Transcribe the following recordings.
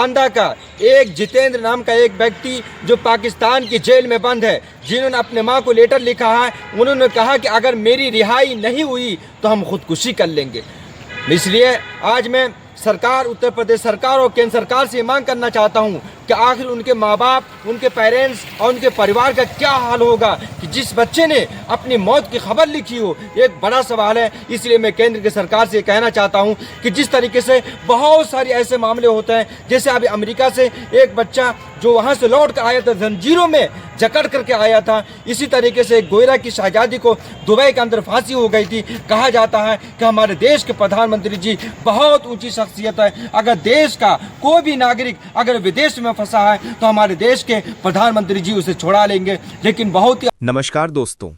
बांदा का एक जितेंद्र नाम का एक व्यक्ति जो पाकिस्तान की जेल में बंद है, जिन्होंने अपने माँ को लेटर लिखा है, उन्होंने कहा कि अगर मेरी रिहाई नहीं हुई तो हम खुदकुशी कर लेंगे। इसलिए आज मैं सरकार, उत्तर प्रदेश सरकार और केंद्र सरकार से मांग करना चाहता हूं कि आखिर उनके माँ बाप, उनके पेरेंट्स और उनके परिवार का क्या हाल होगा कि जिस बच्चे ने अपनी मौत की खबर लिखी हो। एक बड़ा सवाल है। इसलिए मैं केंद्र की सरकार से कहना चाहता हूं कि जिस तरीके से बहुत सारे ऐसे मामले होते हैं, जैसे अभी अमेरिका से एक बच्चा जो वहाँ से लौट कर आया था, जंजीरों में जकड़ करके आया था, इसी तरीके से गोयरा की शहजादी को दुबई के अंदर फांसी हो गई थी। कहा जाता है कि हमारे देश के प्रधानमंत्री जी बहुत ऊंची शख्सियत है। अगर देश का कोई भी नागरिक अगर विदेश में फंसा है तो हमारे देश के प्रधानमंत्री जी उसे छुड़ा लेंगे। लेकिन बहुत ही नमस्कार दोस्तों,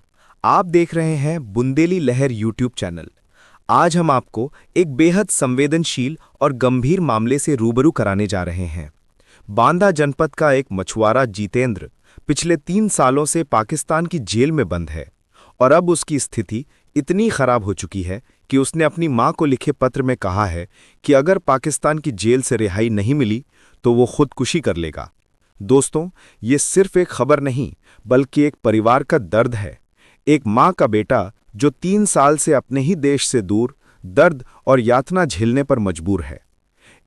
आप देख रहे हैं बुंदेली लहर यूट्यूब चैनल। आज हम आपको एक बेहद संवेदनशील और गंभीर मामले से रूबरू कराने जा रहे हैं। बांदा जनपद का एक मछुआरा जितेंद्र पिछले 3 सालों से पाकिस्तान की जेल में बंद है और अब उसकी स्थिति इतनी खराब हो चुकी है कि उसने अपनी मां को लिखे पत्र में कहा है कि अगर पाकिस्तान की जेल से रिहाई नहीं मिली तो वो खुदकुशी कर लेगा। दोस्तों, ये सिर्फ एक खबर नहीं बल्कि एक परिवार का दर्द है। एक मां का बेटा जो 3 साल से अपने ही देश से दूर दर्द और यातना झेलने पर मजबूर है।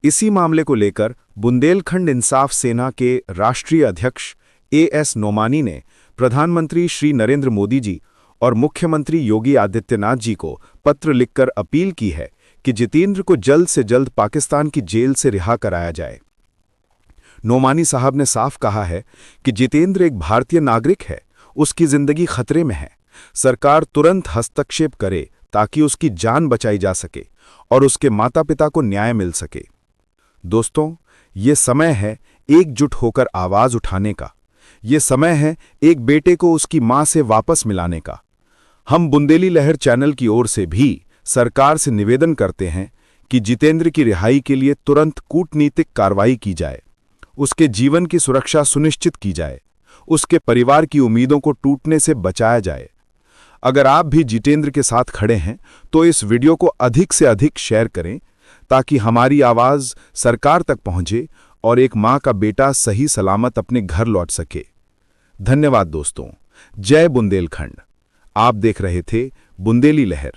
इसी मामले को लेकर बुंदेलखंड इंसाफ सेना के राष्ट्रीय अध्यक्ष एएस नोमानी ने प्रधानमंत्री श्री नरेंद्र मोदी जी और मुख्यमंत्री योगी आदित्यनाथ जी को पत्र लिखकर अपील की है कि जितेंद्र को जल्द से जल्द पाकिस्तान की जेल से रिहा कराया जाए। नोमानी साहब ने साफ कहा है कि जितेंद्र एक भारतीय नागरिक है, उसकी जिंदगी खतरे में है। सरकार तुरंत हस्तक्षेप करे ताकि उसकी जान बचाई जा सके और उसके माता पिता को न्याय मिल सके। दोस्तों, ये समय है एकजुट होकर आवाज उठाने का। ये समय है एक बेटे को उसकी मां से वापस मिलाने का। हम बुंदेली लहर चैनल की ओर से भी सरकार से निवेदन करते हैं कि जितेंद्र की रिहाई के लिए तुरंत कूटनीतिक कार्रवाई की जाए, उसके जीवन की सुरक्षा सुनिश्चित की जाए, उसके परिवार की उम्मीदों को टूटने से बचाया जाए। अगर आप भी जितेंद्र के साथ खड़े हैं तो इस वीडियो को अधिक से अधिक शेयर करें ताकि हमारी आवाज सरकार तक पहुंचे और एक मां का बेटा सही सलामत अपने घर लौट सके। धन्यवाद दोस्तों। जय बुंदेलखंड। आप देख रहे थे बुंदेली लहर।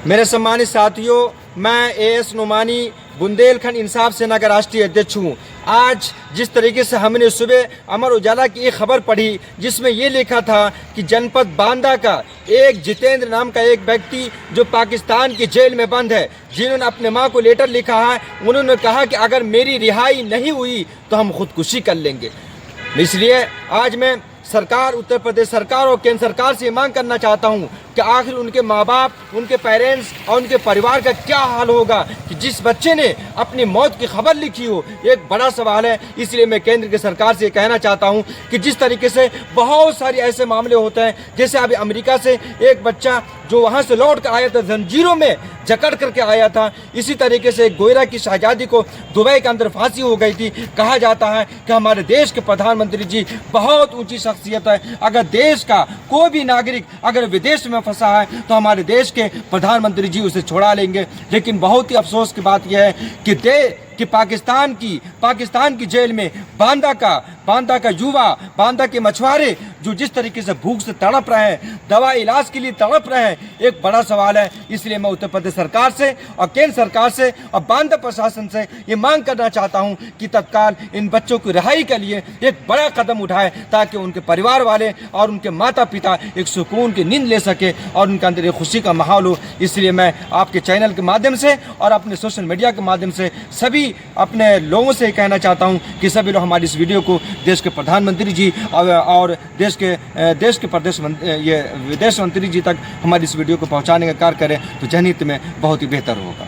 मेरे सम्मानित साथियों, मैं एएस नोमानी बुंदेलखंड इंसाफ सेना का राष्ट्रीय अध्यक्ष हूँ। आज जिस तरीके से हमने सुबह अमर उजाला की एक खबर पढ़ी जिसमें ये लिखा था कि जनपद बांदा का एक जितेंद्र नाम का एक व्यक्ति जो पाकिस्तान की जेल में बंद है, जिन्होंने अपने मां को लेटर लिखा है, उन्होंने कहा कि अगर मेरी रिहाई नहीं हुई तो हम खुदकुशी कर लेंगे। इसलिए आज मैं सरकार, उत्तर प्रदेश सरकार और केंद्र सरकार से मांग करना चाहता हूं कि आखिर उनके माँ बाप, उनके पेरेंट्स और उनके परिवार का क्या हाल होगा कि जिस बच्चे ने अपनी मौत की खबर लिखी हो। एक बड़ा सवाल है। इसलिए मैं केंद्र की सरकार से कहना चाहता हूं कि जिस तरीके से बहुत सारे ऐसे मामले होते हैं, जैसे अभी अमेरिका से एक बच्चा जो वहाँ से लौट कर आया था, जंजीरों में जकड़ करके आया था, इसी तरीके से गोयरा की शहजादी को दुबई के अंदर फांसी हो गई थी। कहा जाता है कि हमारे देश के प्रधानमंत्री जी बहुत ऊंची शख्सियत है। अगर देश का कोई भी नागरिक अगर विदेश में फंसा है तो हमारे देश के प्रधानमंत्री जी उसे छुड़ा लेंगे। लेकिन बहुत ही अफसोस की बात यह है कि पाकिस्तान की जेल में बांदा का युवा, बांदा के मछुआरे जो जिस तरीके से भूख से तड़प रहे हैं, दवा इलाज के लिए तड़प रहे हैं, एक बड़ा सवाल है। इसलिए मैं उत्तर प्रदेश सरकार से और केंद्र सरकार से और बांदा प्रशासन से ये मांग करना चाहता हूं कि तत्काल इन बच्चों की रिहाई के लिए एक बड़ा कदम उठाए ताकि उनके परिवार वाले और उनके माता पिता एक सुकून की नींद ले सके और उनके अंदर एक खुशी का माहौल हो। इसलिए मैं आपके चैनल के माध्यम से और अपने सोशल मीडिया के माध्यम से सभी अपने लोगों से कहना चाहता हूं कि सभी लोग हमारी इस वीडियो को देश के प्रधानमंत्री जी और देश के विदेश मंत्री जी तक हमारी इस वीडियो को पहुंचाने का कार्य करें तो जनहित में बहुत ही बेहतर होगा।